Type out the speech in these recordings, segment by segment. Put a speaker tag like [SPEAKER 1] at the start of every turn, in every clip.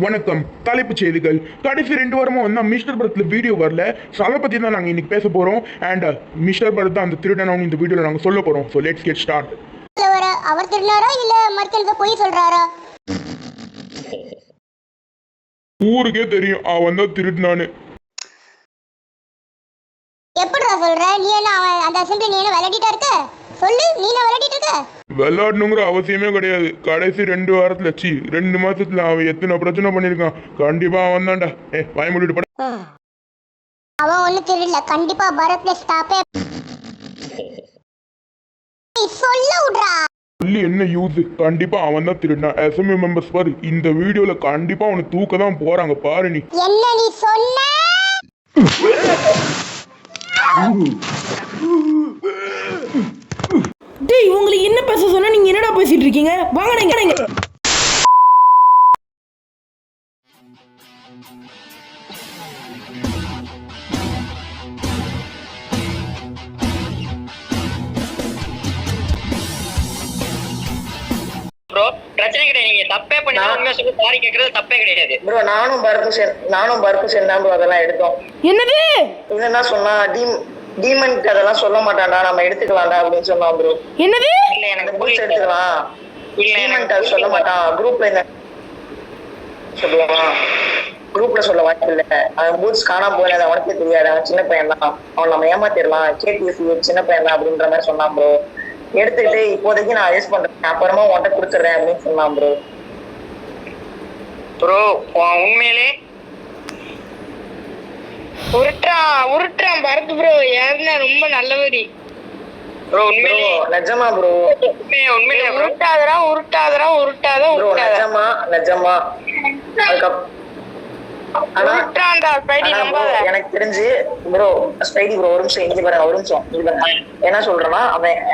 [SPEAKER 1] வணக்கம். தலைப்புச் செய்திகள். கடைசி 2 வாரமா வந்து மிஸ்டர் பரத்ல வீடியோ வரல. ஸோ அதை பற்றி தான் நாங்கள் இன்னைக்கு பேச போகிறோம். அண்ட் மிஸ்டர் பரத் தான் அந்த திருடனவனு இந்த வீடியோவில் நாங்கள் சொல்ல போகிறோம். So let's get start.
[SPEAKER 2] அவர் திருடினாரா இல்ல மர்க்கெல்க போய் சொல்றாரா?
[SPEAKER 1] ஊருக்கே தெரியும் அவன் தான் திருடினான்னு.
[SPEAKER 2] எப்படிடா சொல்ற? நீ என்ன அவன் அந்த அசெம்பிளி நீ என்ன விளையாடிட்டா இருக்க? சொல்லு, நீ என்ன விளையாடிட்டு இருக்க?
[SPEAKER 1] விளையாடணுங்கிற அவசியமே கிடையாது. கடைசி 2 வாரத்துல 2 மாசத்துல அவன் எத்தனை பிரச்சனை பண்ணியிருக்கான். கண்டிப்பா அவன் தான்டா. வாய் மூடிட்டு பட.
[SPEAKER 2] அவன் ஒண்ணு திருடல. கண்டிப்பா பரத்ல ஸ்டாப்பே சொல்ல விடுறா.
[SPEAKER 1] சொல்லி என்ன யூஸ்? கண்டிப்பா அவன் தான் திருடினான். அசெம்பிளி மெம்பர்ஸ் பாரு, இந்த வீடியோல கண்டிப்பா அவனை தூக்க தான் போறாங்க. பாரு நீ
[SPEAKER 2] என்ன நீ சொன்ன?
[SPEAKER 3] டேய், உங்களுக்கு என்ன பேச சொன்னா நீங்க என்னடா பேசிட்டு இருக்கீங்க? வாங்க நீங்க.
[SPEAKER 4] ப்ரோ பிரச்சனை கிடையாது. நீங்க தப்பே பண்ணா உண்மையா சொல்லி சாரி கேக்குறது தப்பே கிடையாது
[SPEAKER 5] ப்ரோ. நானும் பர்க்கு சேர்ந்தான் ப்ரோ. அதெல்லாம் எடுத்தோம்.
[SPEAKER 3] என்னது
[SPEAKER 5] என்ன சொன்னா டீமனுக்கு அதெல்லாம் சொல்ல மாட்டான்டா, நம்ம எடுத்துக்கலாம்டா அப்படின்னு சொன்னான் ப்ரோ.
[SPEAKER 3] என்னது?
[SPEAKER 4] இல்ல எனக்கு
[SPEAKER 5] பூட்ஸ் எடுத்துக்கலாம்.
[SPEAKER 4] இல்ல
[SPEAKER 5] டீமனுக்கு அது சொல்ல மாட்டான். குரூப்ல என்ன சொல்லுவான்? குரூப்ல சொல்ல வாய்ப்பு இல்ல. அவன் பூட்ஸ் காணாம போயிடாது, அவனுக்கே தெரியாது. அவன் சின்ன பையன் தான், அவன் நம்ம ஏமாத்திடலாம். கேடிஎஃப் சின்ன பையன் தான் அப்படின்ற மாதிரி சொன்னான் ப்ரோ. எடுத்துக்கிட்டு இப்போதைக்கு நான் அட்ஜஸ்ட் பண்றேன், அப்புறமா உன்கிட்ட கொடுத்துறேன் அப்படின்னு சொன்னான் ப்ரோ.
[SPEAKER 4] ப்ரோ உண்மையிலே
[SPEAKER 6] உருட்டுறான் பரத் ப்ரோ. யாருன்னா ரொம்ப நல்லவரி
[SPEAKER 4] ப்ரோ. உண்மையிலே
[SPEAKER 5] நிஜமா ப்ரோ.
[SPEAKER 4] உண்மையிலே
[SPEAKER 6] உருட்டாதரா
[SPEAKER 5] ப்ரோ நிஜமா. எனக்கு தெரிஞ்சு ப்ரோ ஸ்பைடி ப்ரோ ஒரு நிமிஷம் இங்க பாருங்க, ஒரு நிமிஷம் என்ன சொல்றேன்னா,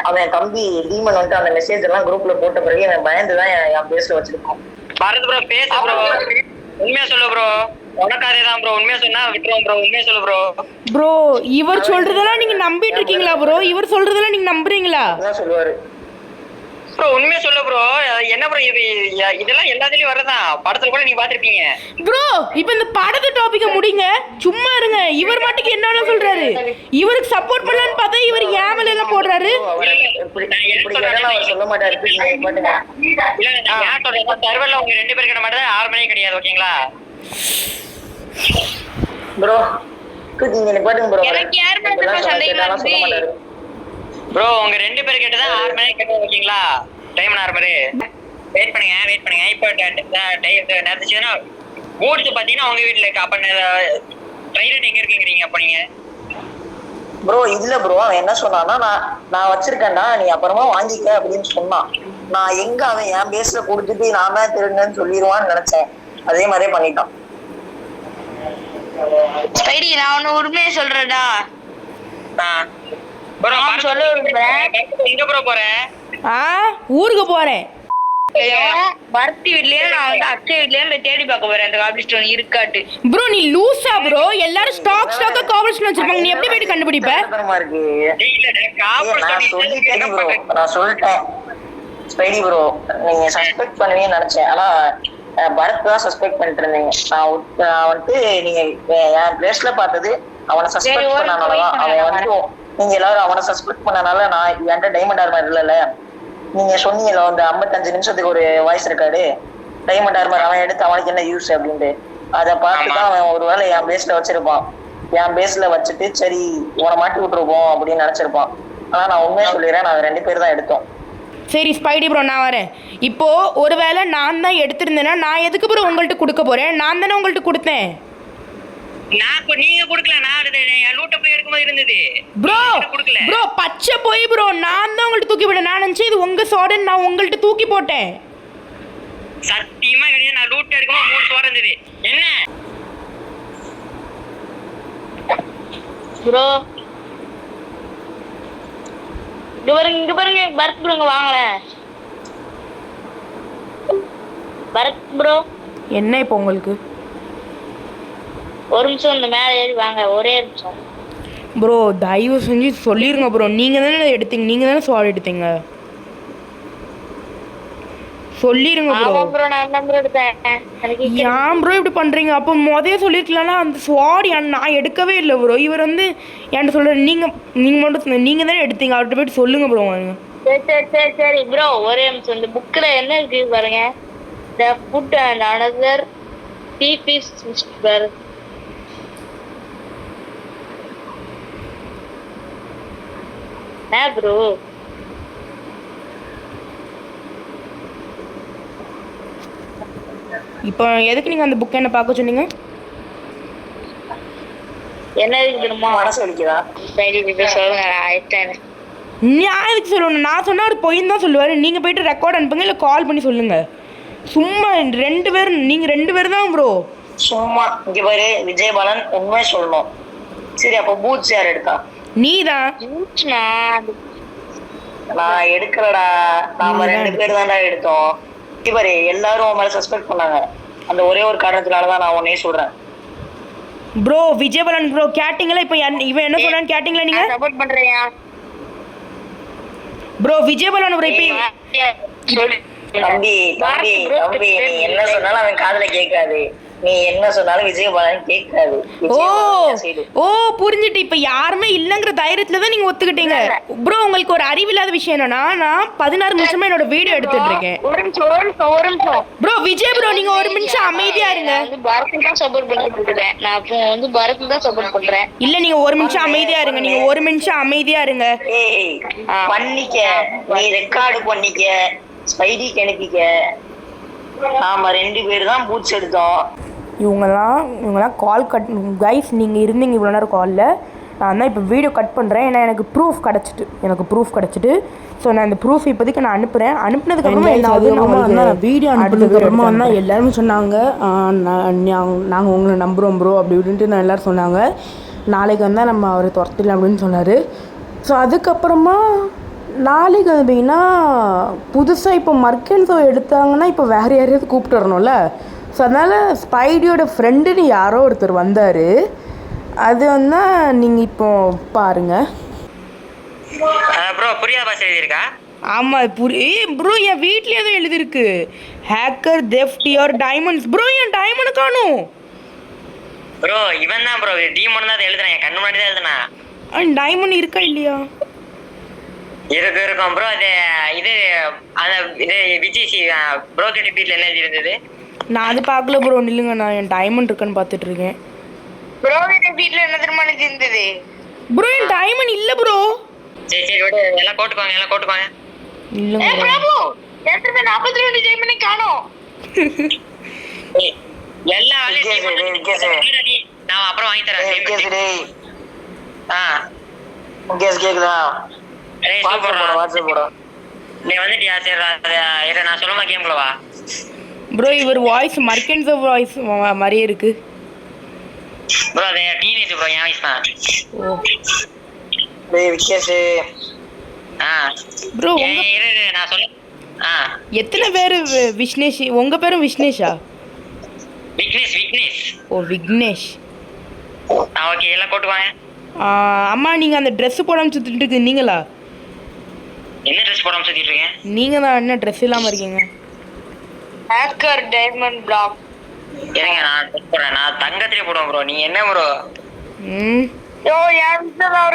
[SPEAKER 5] அவன் தம்பி டீமன் வந்துட்டு அந்த மெசேஜ் எல்லாம் குரூப்ல போட்ட பிறகு எனக்கு பயந்துதான் என் பேஸ்ல வச்சிருக்கோம்.
[SPEAKER 4] பாரத் ப்ரோ பேசு ப்ரோ. உண்மையா சொல்லு ப்ரோ. உனக்காரே தான் ப்ரோ. உண்மையா சொன்னா விட்டுருவோம் ப்ரோ. உண்மையா சொல்லு ப்ரோ.
[SPEAKER 3] ப்ரோ, இவர் சொல்றதெல்லாம் நீங்க நம்பிட்டு இருக்கீங்களா ப்ரோ? இவர் சொல்றதெல்லாம் நீங்க நம்புறீங்களா?
[SPEAKER 5] அதான் சொல்லுவாரு
[SPEAKER 4] ப்ரோ. உண்மையா சொல்லு ப்ரோ. என்ன ப்ரோ இது? இதெல்லாம் எல்லாத்துலயும் வரதான். படத்துல கூட நீங்க பாத்திருப்பீங்க
[SPEAKER 3] ப்ரோ. இப்போ இந்த படத்து டாபிக்க முடிங்க, சும்மா இருங்க. இவர் மட்டுக்கு என்ன சொல்றாரு? இவருக்கு சப்போர்ட் பண்ணலான்னு பார்த்தா இவர் ஏமல எல்லாம் போடுறாரு.
[SPEAKER 5] சொல்ல மாட்டாரு.
[SPEAKER 4] சர்வர்ல உங்க 2 பேருக்கு மட்டும் தான் 6 மணி கிடையாது. ஓகேங்களா
[SPEAKER 5] ப்ரோ? நீங்க பாட்டுங்க ப்ரோ.
[SPEAKER 6] எனக்கு யார் மேல சந்தேகமா
[SPEAKER 5] சொல்ல மாட்டாரு
[SPEAKER 4] ப்ரோ. உங்க 2 பேர் கிட்ட தான் 6 மணி கேட்டோம். ஓகேங்களா டைம் 6 மணி. வெயிட் பண்ணுங்க. இப்போ நேரத்துச்சுன்னா பூட்ஸ் பாத்தீங்கன்னா உங்க வீட்டுல இருக்கு. அப்ப டைரக்ட் எங்க இருக்கீங்க? அப்ப நீங்க
[SPEAKER 5] ப்ரோ இல்ல ப்ரோ. அவன் என்ன சொன்னான்னா, நான் வச்சிருக்கேன்டா, நீ அப்புறமா வாங்கிக்க அப்படின்னு சொன்னான். நான் எங்க அவன் என் பேஸ்ல கொடுத்துட்டு நான் தான் திருடுன்னு சொல்லிடுவான்னு நினைச்சேன். அதே மாதிரியே பண்ணிட்டான்.
[SPEAKER 6] ஸ்பைடி, நான் ஒன்னு உண்மையை சொல்றேன்டா.
[SPEAKER 4] ப்ரோ
[SPEAKER 6] சொல்ல விரும்புறேன்.
[SPEAKER 4] எங்க ப்ரோ போறேன்?
[SPEAKER 3] ஊருக்கு போறேன்.
[SPEAKER 6] பர்த்தி வீட்லயே நான் வந்து அக்ஷய் வீட்லயே போய் தேடி பார்க்க போறேன் அந்த காபி ஸ்டோன் இருக்காட்டு.
[SPEAKER 3] ப்ரோ நீ லூசா ப்ரோ? எல்லாரும் ஸ்டாக்கா காபி ஸ்டோன் வச்சிருப்பாங்க, நீ எப்படி போய் கண்டுபிடிப்ப?
[SPEAKER 5] நான் சொல்லிட்டேன் ஸ்பைடி ப்ரோ, நீங்க சஸ்பெக்ட் பண்ணுவீங்கன்னு நினைச்சேன். ஆனா பரத் தான் சஸ்பெக்ட் பண்ணிட்டு இருந்தீங்க. நான் வந்துட்டு நீங்க என் பிளேஸ்ல பார்த்தது அவனை சஸ்பெக்ட் பண்ணனாலதான். அவன் வந்து நீங்க எல்லாரும் அவனை சஸ்பெக்ட் பண்ணனால நான் என்கிட்ட டைமண்ட் ஆர்மர் இல்லைல்ல. நீங்க சொன்னீங்கல்ல அந்த 55 நிமிஷத்துக்கு ஒரு வாய்ஸ் இருக்காரு, டைமண்ட் ஆர்மர் அவன் எடுத்து அவனுக்கு என்ன யூஸ் அப்படின்ட்டு. அதை பார்த்துதான் அவன் ஒருவேளை என் பேஸ்ல வச்சிருப்பான். என் பேஸ்ல வச்சுட்டு சரி உன மாட்டி விட்டுருப்போம் அப்படின்னு நினைச்சிருப்பான். ஆனா நான் உண்மையை சொல்லிடுறேன், நாங்க 2 பேர் தான் எடுத்தோம்.
[SPEAKER 3] சரி ஸ்பைடி ப்ரோ, நான் வரேன். இப்போ ஒருவேளை நான் தான் எடுத்திருந்தேன்னா நான் எதுக்கு ப்ரோ உங்கள்கிட்ட கொடுக்க போறேன்? நான் தானே உங்கள்கிட்ட கொடுத்தேன்.
[SPEAKER 4] நீங்க கொடுக்கல, நான் என் லூட்ட போய் எடுக்கும்போது இருந்தது
[SPEAKER 3] ப்ரோ. ப்ரோ பச்சை போய் ப்ரோ, நான் தான் உங்கள்கிட்ட தூக்கி போட்டேன். நான் நினைச்சேன் இது உங்க சோடன், நான் உங்கள்கிட்ட தூக்கி போட்டேன்.
[SPEAKER 4] சத்தியமா கிடையாது. நான் லூட்ட எடுக்கும்போது 3 சோறு இருந்தது. என்ன
[SPEAKER 6] ப்ரோ? இங்க பாருங்க பரத் ப்ரோ, இங்க வாங்கல. பரத் ப்ரோ
[SPEAKER 3] என்ன இப்போ உங்களுக்கு?
[SPEAKER 6] ஒரு நிமிஷம் இந்த மேலே ஏறி வாங்க, ஒரே நிமிஷம்.
[SPEAKER 3] ப்ரோ தயவு செஞ்சு சொல்லிடுங்க ப்ரோ. நீங்கள் தானே எடுத்தீங்க, நீங்கள் தானே சோறு எடுத்தீங்க. சொல்லிருங்க ப்ரோ.
[SPEAKER 6] ஆமா ப்ரோ நான் தான் ப்ரோ எடுத்தேன். எனக்கு
[SPEAKER 3] ஏன் ப்ரோ இப்படி பண்ணுறீங்க? அப்போ முதல்ல சொல்லியிருக்கலாம்னா அந்த ஸ்வாட் நான் எடுக்கவே இல்லை ப்ரோ. இவர் வந்து என்கிட்ட சொல்கிறார் நீங்கள் மட்டும் நீங்கள் தானே எடுத்தீங்க, அவர்கிட்ட போய்ட்டு சொல்லுங்கள் ப்ரோ.
[SPEAKER 6] சரி ப்ரோ ஒரே நிமிஷம். இந்த புக்கில் என்ன இருக்கு பாருங்க. த ஃபுட் அண்ட் அனதர் டீபீஸ் மிஸ்டர் ப்ரோ.
[SPEAKER 3] இப்போ எதுக்கு நீங்கள் அந்த புக்கை என்ன பார்க்க சொன்னீங்க?
[SPEAKER 6] என்ன இருக்கு தெரியுமா?
[SPEAKER 5] மனசு வலிக்குதா?
[SPEAKER 6] சொல்லுங்க ஆயிட்டேன்.
[SPEAKER 3] நான் எதுக்கு சொல்லணும்? நான் சொன்னால் அவர் பொய்ன்னு தான் சொல்லுவார். நீங்கள் போய்ட்டு ரெக்கார்ட் அனுப்புங்க, இல்லை கால் பண்ணி சொல்லுங்கள். சும்மா நீங்கள் ரெண்டு பேர் தான் ப்ரோ.
[SPEAKER 5] சும்மா இங்க பாரு விஜயபாலன், உண்மை சொல்லணும். சரி அப்ப பூட்ஸ் யார் எடுத்தா?
[SPEAKER 3] நீ தான்.
[SPEAKER 5] நான் எடுக்கலடா. நாம 2 பேர் தான்டா எடுத்தோம். இங்க பாரு எல்லாரும் உன் மேல சஸ்பெக்ட் பண்ணாங்க. அந்த ஒரே ஒரு காரணத்தினாலதான் நான் உன்னையே சொல்றேன்.
[SPEAKER 3] ப்ரோ விஜயபாலன் ப்ரோ கேட்டிங்களா? இப்போ இவன் என்ன சொன்னான்னு கேட்டிங்களா நீங்கள்?
[SPEAKER 6] சப்போர்ட் பண்றேன்
[SPEAKER 3] ப்ரோ விஜயபாலன் ப்ரோ இப்போ
[SPEAKER 5] தம்பி தம்பி தம்பி நீ என்ன சொன்னாலும் அவன் காதுல கேட்காது. நீ என்ன சொன்னாலும் விஜயபாலன் கேட்காது.
[SPEAKER 3] ஓ புரிஞ்சுட்டு. இப்போ யாருமே இல்லைங்கிற தைரியத்துல தான் நீங்க ஒத்துக்கிட்டீங்க ப்ரோ. உங்களுக்கு ஒரு அறிவில்லாத விஷயம் என்னன்னா, நான் 16 நிமிஷமா என்னோட வீடியோ எடுத்துட்டு இருக்கேன்.
[SPEAKER 6] ஒரு நிமிஷம்
[SPEAKER 3] ப்ரோ விஜய் ப்ரோ நீங்க ஒரு நிமிஷம் அமைதியா இருங்க.
[SPEAKER 6] பரத் தான் சப்போர்ட் பண்ணிட்டு இருக்கேன். நான் இப்போ வந்து பரத் தான் சப்போர்ட் பண்றேன்.
[SPEAKER 3] இல்ல நீங்க ஒரு நிமிஷம் அமைதியா இருங்க. நீங்க ஒரு நிமிஷம் அமைதியா இருங்க.
[SPEAKER 5] ஏய் பண்ணிக்க, நீ ரெக்கார்டு பண்ணிக்க, ஸ்பைடிக்கு அனுப்பிக்க. நாம 2 பேர் தான் பூட்ஸ் எடுத்தோம்.
[SPEAKER 3] இவங்கெல்லாம் கால் கட் கைஸ். நீங்கள் இருந்தீங்க இவ்வளோ நேரம் காலில். நான் தான் இப்போ வீடியோ கட் பண்ணுறேன். ஏன்னா எனக்கு ப்ரூஃப் கிடச்சிட்டு ஸோ நான் இந்த ப்ரூஃப் இப்போதைக்கு நான் அனுப்புகிறேன். அனுப்புனதுக்கப்புறமா நான் வீடியோ அனுப்புனதுக்கப்புறமா தான் எல்லாருமே சொன்னாங்க நாங்கள் உங்களை நம்புகிறோம் ப்ரோ அப்படி இப்படின்ட்டு நான் எல்லோரும் சொன்னாங்க. நாளைக்கு வந்தால் நம்ம அவரை துரத்திடலாம் அப்படின்னு சொன்னார். ஸோ அதுக்கப்புறமா நாளைக்கு பார்த்தீங்கன்னா புதுசாக இப்போ மர்க்கன்ஸோ எடுத்தாங்கன்னா இப்போ வேறு யாரையாவது கூப்பிட்டு வரணும்ல. ஸோ அதனால் ஸ்பைடியோட ஃப்ரெண்டுன்னு யாரோ ஒருத்தர் வந்தார். அது வந்து நீங்கள் இப்போ பாருங்கள்.
[SPEAKER 4] ப்ரோ புரியாத பாஷை எழுதியிருக்கா?
[SPEAKER 3] ஆமாம் ப்ரோ என் வீட்லேயே தான் எழுதியிருக்கு. Hacker theft your diamonds. Bro N diamond காணும்.
[SPEAKER 4] ப்ரோ இவன் தான் ப்ரோ டீமன் தான் எழுதுறேன். என் கண்ணு முன்னாடி தான் எழுதுனா.
[SPEAKER 3] டைமண்ட் இருக்கா இல்லையா?
[SPEAKER 4] இருக்கும் ப்ரோ. அது இது அந்த இது விஜய் ப்ரோ கிட்ட வீட்டில் என்ன இருந்தது?
[SPEAKER 3] நான் அது பார்க்கல ப்ரோ. நில்லுங்க, நான் என் டைமண்ட் இருக்குன்னு பார்த்துட்டு இருக்கேன்.
[SPEAKER 6] ப்ரோ கிட்ட வீட்டில் என்ன தெரியுமா இருந்தது?
[SPEAKER 3] ப்ரோ என் டைமண்ட் இல்லை ப்ரோ.
[SPEAKER 4] சரி விடு, எல்லாம் கோட்டுக்குவாங்க.
[SPEAKER 3] இல்லைங்க
[SPEAKER 6] பிரபு எத்தனை 42 டைமண்ட் காணோம்.
[SPEAKER 4] எல்லா நான் அப்புறம் வாங்கி தரேன்.
[SPEAKER 5] கேக்குதா?
[SPEAKER 4] நீ வந்துட்டியா? சரி நான் சொல்லுமா கேம்குள்ள வா.
[SPEAKER 3] ப்ரோ இவர் வாய்ஸ் மர்க்கன்ஸ் வாய்ஸ் மாதிரியே இருக்கு
[SPEAKER 4] ப்ரோ. அது டீனேஜ் ப்ரோ, என் வாய்ஸ் தான்.
[SPEAKER 3] ஓ
[SPEAKER 5] டேய் விக்கேஷ்.
[SPEAKER 3] ப்ரோ
[SPEAKER 4] இரு நான் சொல்ல.
[SPEAKER 3] எத்தனை பேர் விக்னேஷ்? உங்க பேரும் விக்னேஷா?
[SPEAKER 4] விக்னேஷ்.
[SPEAKER 3] ஓ விக்னேஷ்.
[SPEAKER 4] ஓகே எல்லாம் கோட்டுக்குவாங்க.
[SPEAKER 3] அம்மா நீங்கள் அந்த ட்ரெஸ்ஸு போடாமல் சுற்றிட்டு இருக்கு நீங்களா?
[SPEAKER 4] என்ன ட்ரெஸ் போடாமல் சுற்றிட்டு இருக்கேன்?
[SPEAKER 3] நீங்கள் தான் என்ன ட்ரெஸ் இல்லாமல் இருக்கீங்க?
[SPEAKER 6] Hacker diamond block.
[SPEAKER 4] ஏங்க நான் ட்ரெஸ் போடுறேன். நான் தங்கத்திலே போடுவேன் ப்ரோ. நீ என்ன ப்ரோ?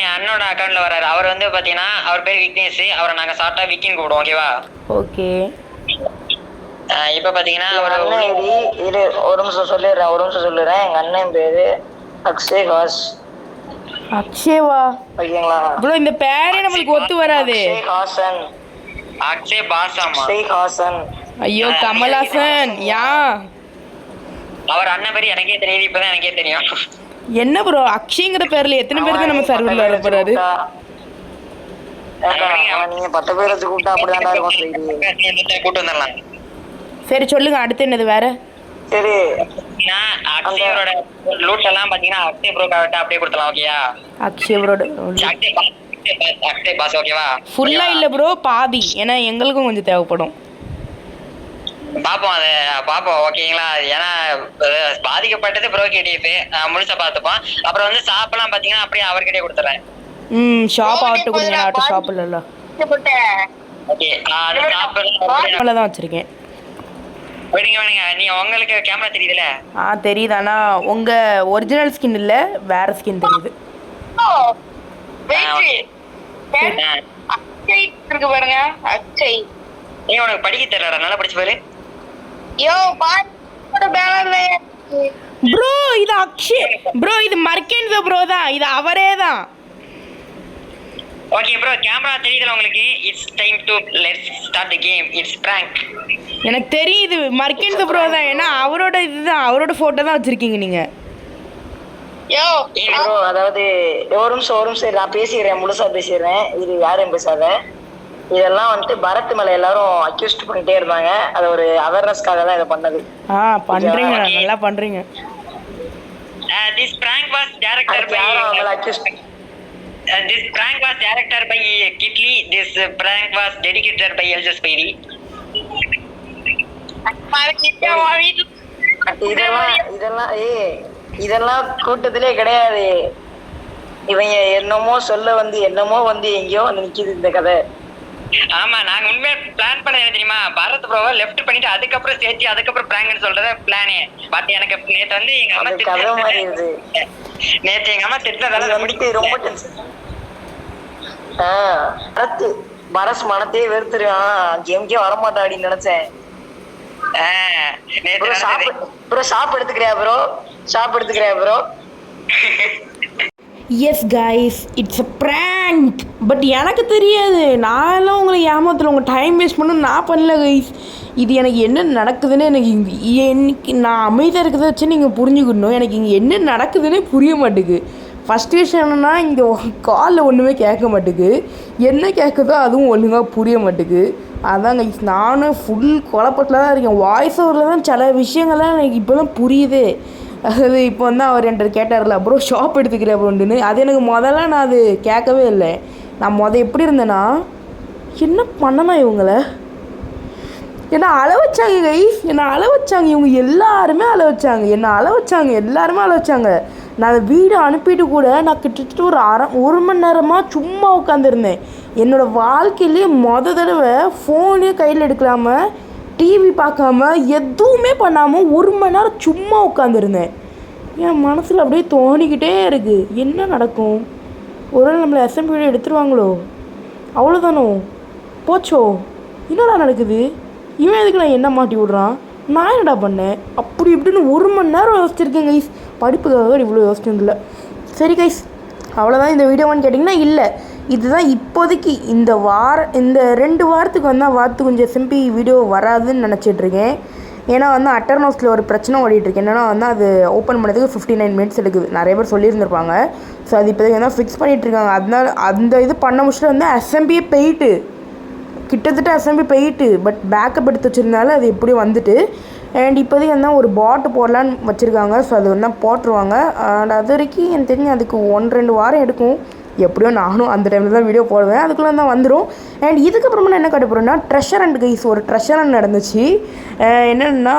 [SPEAKER 4] என் அண்ணோட அக்கௌண்ட்ல வராரு. அவர் வந்து பாத்தீங்கன்னா அவர் பேர் விக்னேஷ். அவரை நாங்க ஷார்ட்டா விக்கின்னு கூப்பிடுவோம். ஓகேவா?
[SPEAKER 3] ஓகே.
[SPEAKER 4] இப்போ பாத்தீங்கன்னா
[SPEAKER 5] ஒரு நிமிஷம் சொல்லிடுறேன். எங்க அண்ணன் பேரு அக்ஷய் ஹாஸ்.
[SPEAKER 3] அக்ஷேவா?
[SPEAKER 5] ஓகேங்களா
[SPEAKER 3] ப்ரோ இந்த பேரே நம்மளுக்கு ஒத்து வராது.
[SPEAKER 4] அக்ஷய் பாசாமா?
[SPEAKER 3] ஐயோ கமலாசன். யா
[SPEAKER 4] அவர் அண்ணன் பேரு எனக்கே தெரியுது. இப்பதான் எனக்கே தெரியும்.
[SPEAKER 3] என்ன ப்ரோ அக்ஷய்ங்கிற பேர்ல எத்தனை பேருக்கு நம்ம சர்வர்ல வர போறாரு?
[SPEAKER 5] நீங்க 10 பேரை கூப்பிட்டா அப்படிதான் இருக்கும்.
[SPEAKER 4] கூட்டு வந்துடலாம்.
[SPEAKER 3] சரி சொல்லுங்க அடுத்து என்னது வேற?
[SPEAKER 5] சரி
[SPEAKER 4] அக்ஷயோட லூட் எல்லாம் பாத்தீங்கன்னா அக்ஷய் ப்ரோ கிட்ட அப்படியே கொடுத்தலாம். ஓகேயா?
[SPEAKER 3] அக்ஷய் ப்ரோட
[SPEAKER 4] அக்ஷய் பாஸ். ஓகேவா?
[SPEAKER 3] ஃபுல்லா இல்ல ப்ரோ, பாதி. ஏன்னா எங்களுக்கும் கொஞ்சம் தேவைப்படும்.
[SPEAKER 4] பாப்போம் ஓகேங்களா? ஏன்னா பாதிக்கப்பட்டது ப்ரோ கிட்டே முழுசா பார்த்துப்போம். அப்புறம் வந்து ஷாப்லாம் பாத்தீங்கன்னா அப்படியே அவர்கிட்டே கொடுத்துறேன்.
[SPEAKER 3] ஷாப் ஆட்டு கொடுங்க. ஆட்டு ஷாப் இல்ல. ஓகே அது ஷாப் தான் வச்சிருக்கேன்.
[SPEAKER 4] விடுங்க விடுங்க, நீ உங்களுக்கு கேமரா தெரியுதுல?
[SPEAKER 3] தெரியுது. ஆனால் உங்கள் ஒரிஜினல் ஸ்கின் இல்லை, வேறு ஸ்கின் தெரியுது.
[SPEAKER 6] அக்ஷய் இருக்கு பாருங்க, அக்ஷய்.
[SPEAKER 4] நீ உனக்கு படிக்க தெரியலடா, நல்லா படிச்சு பாரு.
[SPEAKER 6] யோ பாரு பேனர்ல.
[SPEAKER 3] ப்ரோ இது அக்ஷய் ப்ரோ, இது மர்க்கென்சோ ப்ரோ தான், இது அவரே தான்.
[SPEAKER 4] ஓகே ப்ரோ, கேமரா தெரியுதுல உங்களுக்கு? It's time to let's start the game. It's prank.
[SPEAKER 3] எனக்கு தெரியுது மர்க்கென்சோ ப்ரோ தான், ஏன்னா அவரோட இதுதான், அவரோட ஃபோட்டோ தான் வச்சுருக்கீங்க நீங்கள்.
[SPEAKER 6] யோ
[SPEAKER 5] ப்ரோ அதாவது ஒரு நிமிஷம் நான் பேசிடுறேன், முழுசா பேசிடுறேன். இது யாரும் பேசாத. இதெல்லாம் வந்துட்டு பரத் மேல எல்லாரும் அக்யூஸ்ட் பண்ணிட்டே இருந்தாங்க. அது ஒரு அவேர்னஸ்க்காக தான் இதை பண்ணது.
[SPEAKER 3] பண்றீங்க, நல்லா பண்றீங்க.
[SPEAKER 4] This prank was directed by This prank was directed by Kitli. This prank was dedicated by Elsa Spidey.
[SPEAKER 5] இதெல்லாம் கூட்டத்திலே கிடையாது. இவங்க என்னமோ சொல்ல வந்து என்னமோ வந்து எங்கேயோ வந்து நிக்குது இந்த கதை.
[SPEAKER 4] ஆமா, நாங்க உண்மையா பிளான் பண்ண தெரியுமா? பாரத் ப்ரோவை லெஃப்ட் பண்ணிட்டு அதுக்கப்புறம் சேர்த்து அதுக்கப்புறம் பிராங்க்னு சொல்றத பிளானே. பட் எனக்கு நேத்து வந்து எங்க அம்மா
[SPEAKER 5] கதை மாதிரி இருக்கு.
[SPEAKER 4] நேத்து எங்க அம்மா திட்டினதால
[SPEAKER 5] முடிக்க ரொம்ப டென்ஷன். பரத் பரஸ் மனத்தையே வெறுத்துருவான், கேம்கே வரமாட்டான் அப்படின்னு நினைச்சேன். ப்ரோ ஷாப் எடுத்துக்கிறியா ப்ரோ? ஷாப் எடுத்துக்கிறியா bro?
[SPEAKER 3] Yes guys, it's a prank. But எனக்கு தெரியாது, நான்லாம் உங்களை ஏமாத்தல, உங்கள் டைம் வேஸ்ட் பண்ண நான் பண்ணல கைஸ். இது எனக்கு என்ன நடக்குதுன்னு எனக்கு நான் அமைதியாக இருக்கிறத வச்சு நீங்கள் புரிஞ்சுக்கணும். எனக்கு இங்கே என்ன நடக்குதுன்னே புரிய மாட்டேங்குது. ஃபஸ்ட் விஷயம் என்னென்னா, இங்கே காலில் ஒன்றுமே கேட்க மாட்டேங்குது, என்ன கேட்குதோ அதுவும் ஒழுங்காக புரிய மாட்டேங்குது. அதான் கைஸ், நானும் ஃபுல் குழப்பத்தில் தான் இருக்கேன். வாய்ஸ் ஓவரில் தான் சில விஷயங்கள்லாம் எனக்கு இப்போ தான் புரியுது. அதாவது இப்போ வந்து அவர் என்கிட்ட கேட்டார்ல, ப்ரோ ஷாப் எடுத்துக்கிறேன் அப்படின்ட்டு. அது எனக்கு முதல்ல நான் அது கேட்கவே இல்லை. நான் எப்படி இருந்தேன்னா, என்ன பண்ணனா இவங்களை என்னை அழ வச்சாங்க கைஸ், என்னை அழ வச்சாங்க. இவங்க எல்லாருமே அழ வச்சாங்க, என்னை அழ வச்சாங்க, எல்லாருமே அழ வச்சாங்க. நான் அந்த வீடியோ அனுப்பிட்டு கூட நான் கிட்டத்தட்ட ஒரு மணி நேரமாக சும்மா உட்காந்துருந்தேன். என்னோடய வாழ்க்கையிலே தடவை ஃபோனே கையில் எடுக்கலாமல், டிவி பார்க்காம, எதுவுமே பண்ணாமல் ஒரு மணி நேரம் சும்மா உட்காந்துருந்தேன். என் மனசில் அப்படியே தோணிக்கிட்டே இருக்குது, என்ன நடக்கும்? ஒரு நாள் நம்மளை அசம்பிளி எடுத்துருவாங்களோ, அவ்வளோதானோ, போச்சோ, என்னடா நடக்குது, இவன் எதுக்கு நான் என்ன மாட்டி விட்றான், நான் என்னடா பண்ணேன், அப்படி இப்படின்னு ஒரு மணி நேரம் யோசிச்சிருக்கேன் கைஸ். படிப்புக்காக இவ்வளோ யோசிச்சதில்லை. சரி கைஸ், அவ்வளோதான் இந்த வீடியோவான்னு கேட்டிங்கன்னா இல்லை, இதுதான் இப்போதைக்கு இந்த 2 வாரத்துக்கு வந்தால் கொஞ்சம் எஸ்எம்பி வீடியோ வராதுன்னு நினச்சிட்ருக்கேன். ஏன்னா வந்து அட்டர்னோஸில் ஒரு பிரச்சனை ஓடிட்டுருக்கு. என்னென்னா வந்து அது ஓப்பன் பண்ணதுக்கு 59 மினிட்ஸ் எடுக்குது, நிறைய பேர் சொல்லியிருந்திருப்பாங்க. ஸோ அது இப்போதைக்கு வந்து ஃபிக்ஸ் பண்ணிகிட்ருக்காங்க. அதனால அந்த இது பண்ண முடிச்சுட்டு வந்து எஸ்எம்பியே போயிட்டு, கிட்டத்தட்ட எஸ்எம்பி போயிட்டு, பட் பேக்கப் எடுத்து வச்சுருந்தாலும் அது எப்படியும் வந்துட்டு. அண்ட் இப்போதைக்கு வந்து ஒரு பாட்டு போடலான்னு வச்சுருக்காங்க. ஸோ அது வந்து போட்டுருவாங்க. அண்ட் அது வரைக்கும் எனக்கு தெரிஞ்சு அதுக்கு 1-2 வாரம் எடுக்கும். எப்படியோ நானும் அந்த டைமில் தான் வீடியோ போடுவேன், அதுக்குள்ளே தான் வந்துடும். அண்ட் இதுக்கப்புறமா நான் என்ன காட்ட போகிறேன்னா, ட்ரெஷர் அண்ட் கைஸ், ஒரு ட்ரெஷர் அண்ட் நடந்துச்சு. என்னென்னா,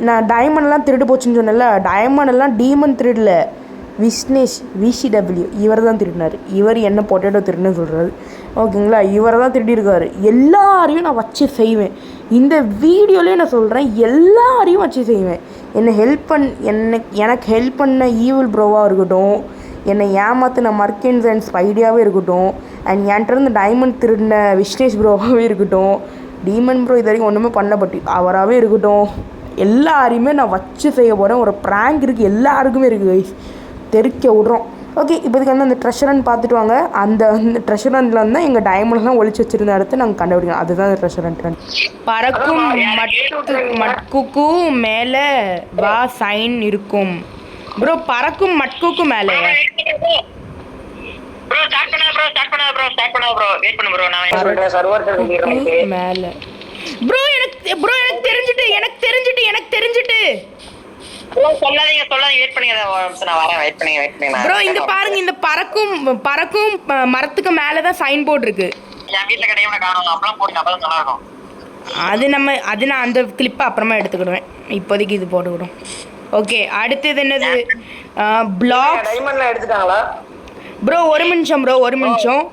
[SPEAKER 3] நான் டைமண்ட்லாம் திருட்டு போச்சுன்னு சொன்னேன்ல, டைமண்டெல்லாம் டீமன் திருடல, விஷ்ணேஷ் VCW இவர் தான் திருடினார். இவர் என்ன பொட்டேட்டோ திருடுன்னு சொல்கிறாரு, ஓகேங்களா? இவரை தான் திருடியிருக்காரு. எல்லாரையும் நான் வச்சு செய்வேன், இந்த வீடியோலேயே நான் சொல்கிறேன், எல்லாரையும் வச்சு செய்வேன். எனக்கு ஹெல்ப் பண்ண ஈவில் ப்ரோவாக இருக்கட்டும், என்னை ஏமாத்தின மர்க்கென்ஸ் அண்ட் ஸ்பைடியாகவே இருக்கட்டும், அண்ட் என்கிட்ட டைமண்ட் திருடின விஷ்ணேஷ் ப்ரோவாகவே இருக்கட்டும், டீமன் ப்ரோ இது வரைக்கும் ஒன்றுமே பண்ணப்பட்டு அவராகவே இருக்கட்டும், எல்லாரையுமே நான் வச்சு செய்ய போகிறேன். ஒரு ப்ராங்க் இருக்குது, எல்லாருக்குமே இருக்குது கைஸ், தெறிக்க விட்றோம். ஓகே, இப்போதுக்கு வந்து அந்த ட்ரெஷரன் பார்த்துட்டு வாங்க. அந்த ட்ரெஷரன்ல வந்து எங்கள் டைமண்ட்லாம் ஒழிச்சு வச்சுருந்த இடத்த நாங்கள் கண்டுபிடிக்கணும். அதுதான் அந்த ட்ரெஷரன். பறக்கும் மட்குக்கு மேலே வா சைன் இருக்கும் ப்ரோ, பறக்கும் மட்குக்கு மேலே
[SPEAKER 4] ப்ரோ ஸ்டார்ட் பண்ணா ப்ரோ வெயிட் பண்ணு ப்ரோ, நான் சொல்றேன் சர்வர்
[SPEAKER 3] மேலே. ப்ரோ எனக்கு தெரிஞ்சிட்டு
[SPEAKER 4] சொல்லாதீங்க வெயிட் பண்ணுங்க, நான் வரேன், வெயிட் பண்ணுங்க
[SPEAKER 3] ப்ரோ. இந்த பாருங்க, இந்த பறக்கும் மரத்துக்கு மேலே தான் சைன் போர்டு இருக்கு.
[SPEAKER 4] என் வீட்டில் கிடையாது, காணும் அப்பலாம் போட்டு அப்பதான் நல்லா இருக்கும்.
[SPEAKER 3] அது நான் அந்த கிளிப்பை அப்புறமா எடுத்துக்கிடுவேன், இப்போதைக்கு இது போட்டுக்கிடும். ஓகே, அடுத்தது என்னது? பிளாக்ஸ்
[SPEAKER 5] எடுத்துட்டாங்களா
[SPEAKER 3] ப்ரோ? ஒரு நிமிஷம்.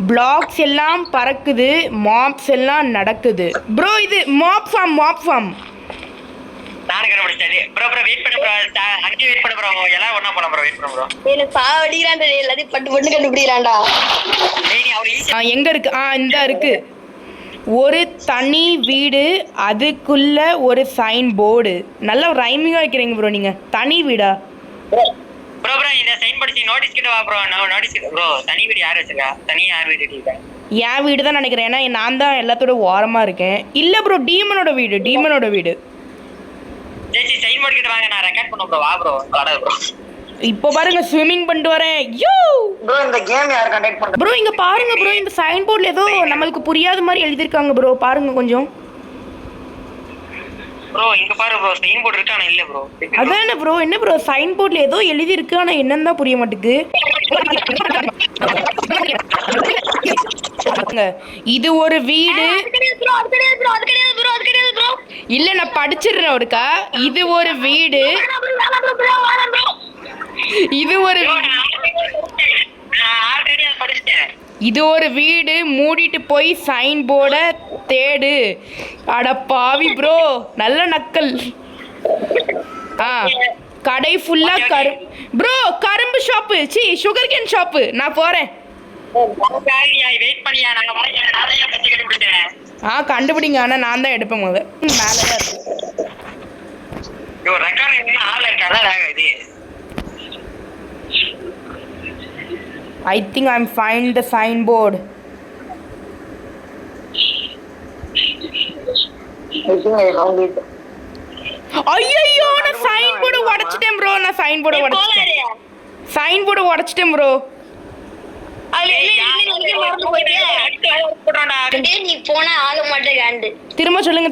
[SPEAKER 3] பிளாக்ஸ் எல்லாம் பறக்குது, மாப்ஸ் எல்லாம் நடக்குது ப்ரோ. இது மாப் ஃபார்ம்
[SPEAKER 4] நானும் கண்டுபிடிச்சேன் ப்ரோ வெயிட் பண்ணு ப்ரோ அங்கே வெயிட் பண்ணு ப்ரோ எல்லாரும் ஒண்ணா போலாம் ப்ரோ வெயிட் பண்ணு ப்ரோ
[SPEAKER 6] எனக்கு சாவடிக்கிறான்டா எல்லாத்தையும் பட்டு கண்டுபிடிக்கிறான்டா
[SPEAKER 4] டேய் நீ அவ்வளவு
[SPEAKER 3] எங்கே இருக்கு இந்த இருக்கு ஒரு தனி வீடு அதுக்குள்ள ஒரு சைன் போர்டு நல்லா ரைமிங்காக வைக்கிறீங்க ப்ரோ நீங்கள் தனி வீடா
[SPEAKER 4] ப்ரோ இந்த சைன் படிச்சு நோட்டீஸ் கிட்ட வா ப்ரோ நோட்டீஸ் ப்ரோ தனி வீடு யார் வச்சிருக்கா தனி யார் வீடு இருக்கா
[SPEAKER 3] என் வீடு தான் நினைக்கிறேன் ஏன்னா நான் தான் எல்லாத்தோட ஓரமாக இருக்கேன் இல்லை ப்ரோ டீமனோட வீடு
[SPEAKER 4] ஜெயசி சைன் போர்டு கிட்ட வாங்க நான் ரெக்கார்ட் பண்ண ப்ரோ வா ப்ரோ ஆடாத ப்ரோ
[SPEAKER 3] இப்போ பாருங்க ஸ்விம்மிங் பண்ணிட்டு வரேன் யூ
[SPEAKER 5] ப்ரோ இந்த கேம் யார் கண்டக்ட் பண்றது
[SPEAKER 3] ப்ரோ இங்கே பாருங்க ப்ரோ இந்த சைன் போர்டில் ஏதோ நம்மளுக்கு புரியாத மாதிரி எழுதியிருக்காங்க ப்ரோ பாருங்க கொஞ்சம்
[SPEAKER 4] ப்ரோ இங்க பாரு ப்ரோ சைன் போர்டு இருக்கு ஆனா இல்ல ப்ரோ
[SPEAKER 3] அதானே ப்ரோ என்ன ப்ரோ சைன் போர்டில் ஏதோ எழுதியிருக்கு ஆனால் என்னன்னு தான் புரிய மாட்டேங்குது இது ஒரு வீடு இல்ல நான் படிச்சிடுறேன் ஒருக்கா இது ஒரு வீடு இது ஒரு வீடு மூடிட்டு போய் சைன் போர்டை தேடு அட பாவி ப்ரோ நல்ல நக்கல் கடை ஃபுல்லா ப்ரோ கரும்பு ஷாப்பு சுகர் கேன் ஷாப்பு நான் போறேன் கண்டுபிடிங்க ஆனா நான் தான் எடுப்பேன் மேலதான் இருக்கு I think I'm find the signboard. ஐயோ நான் சைன் போர்டு உடைச்சிட்டேன் ப்ரோ ப்ரோ
[SPEAKER 6] நீ போனா ஆக மாட்டேங்க
[SPEAKER 3] திரும்ப சொல்லுங்க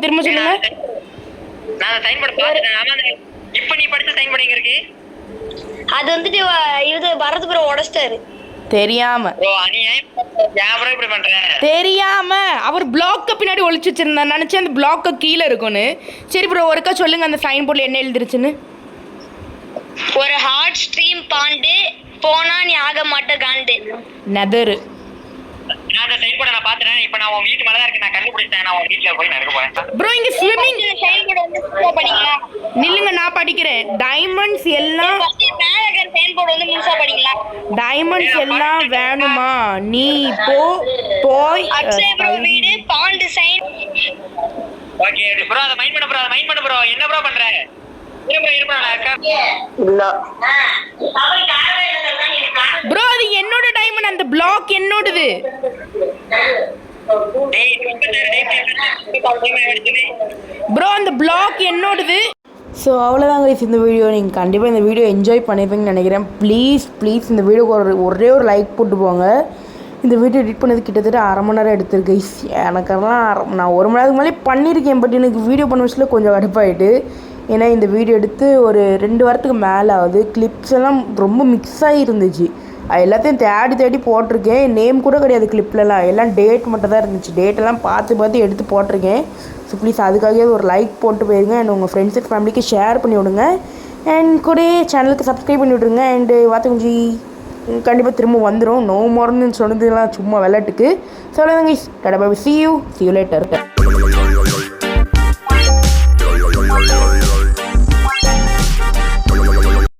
[SPEAKER 4] நான் சைன் போர்டு பாத்துட்டேன் இப்போ நீ படிச்ச சைன் போர்டு எங்க இருக்கு
[SPEAKER 6] அது வந்துட்டு இது பரத் ப்ரோ உடைச்சிட்டாரு
[SPEAKER 3] தெரியாம அவர் பிளாக்க பின்னாடி ஒளிச்சு வச்சிருந்தா நினைச்சேன் அந்த பிளாக்க கீழே இருக்கும்னு சரி ப்ரோ ஒருக்கா சொல்லுங்க அந்த சைன் போர்ட்ல என்ன எழுதிருச்சுன்னு
[SPEAKER 6] ஒரு ஹார்ட் ஸ்ட்ரீம் பாண்டு போனா நீ ஆக மாட்ட காண்டு
[SPEAKER 3] நெதரு
[SPEAKER 4] நான் அந்த சைன் போர்டை நான் பாத்துறேன் இப்போ நான் உன் வீட்டு மேல தான் இருக்கு நான் கண்டுபிடிச்சேன் நான் உன் வீட்ல போய் நடக்க போறேன்
[SPEAKER 3] ப்ரோ இங்க ஸ்விமிங் சைன் போர்டு வந்து படிங்களா நில்லுங்க நான் படிக்கிறேன் டைமண்ட்ஸ் எல்லாம்
[SPEAKER 6] மேல இருக்கிற சைன் போர்டு வந்து முழுசா படிங்களா
[SPEAKER 3] டைமண்ட்ஸ் எல்லாம் வேணுமா நீ போய்
[SPEAKER 6] அக்ஷய் ப்ரோ வீடு பாண்டு சைன்
[SPEAKER 4] ஓகே ப்ரோ அத மைண்ட் பண்ணு ப்ரோ என்ன ப்ரோ பண்ற இருமா
[SPEAKER 3] ப்ரோ அது என்னோட டைமண்ட் அந்த பிளாக் என்னோடது ப்ரோ அந்த பிளாக் என்னோடது ஸோ அவ்வளோதான் கைஸ் இந்த வீடியோ நீங்கள் கண்டிப்பாக இந்த வீடியோ என்ஜாய் பண்ணியிருப்பீங்கன்னு நினைக்கிறேன் ப்ளீஸ் இந்த வீடியோக்கு ஒரே ஒரு லைக் போட்டு போங்க இந்த வீடியோ எடிட் பண்ணது கிட்டத்தட்ட 1/2 மணி நேரம் எடுத்திருக்கு கைஸ் எனக்கெல்லாம் நான் 1 மணி நேரத்துக்கு மேலே பண்ணியிருக்கேன் பட் எனக்கு வீடியோ பண்ண வயசில் கொஞ்சம் கடுப்பாயிட்டு ஏன்னா இந்த வீடியோ எடுத்து ஒரு 2 வாரத்துக்கு மேலே ஆகுது கிளிப்ஸ் எல்லாம் ரொம்ப மிக்ஸ் ஆகி இருந்துச்சு எல்லாத்தையும் தேடி போட்டிருக்கேன் நேம் கூட கிடையாது கிளிப்லலாம் எல்லாம் டேட் மட்டும் தான் இருந்துச்சு டேட்டெல்லாம் பார்த்து எடுத்து போட்டிருக்கேன் ஸோ ப்ளீஸ் அதுக்காகவே ஒரு லைக் போட்டு போயிருங்க அண்ட் உங்கள் ஃப்ரெண்ட்ஸ் அண்ட் ஃபேமிலிக்கு ஷேர் பண்ணி விடுங்க அண்ட் கூட சேனலுக்கு சப்ஸ்கிரைப் பண்ணி விட்ருங்க அண்டு வாத்தகுஞ்சி கண்டிப்பாக திரும்ப வந்துடும் நோ மோர்னு சொன்னதுலாம் சும்மா விளையாட்டுக்கு ஸோ அவ்வளோதாங்க tata bye see you later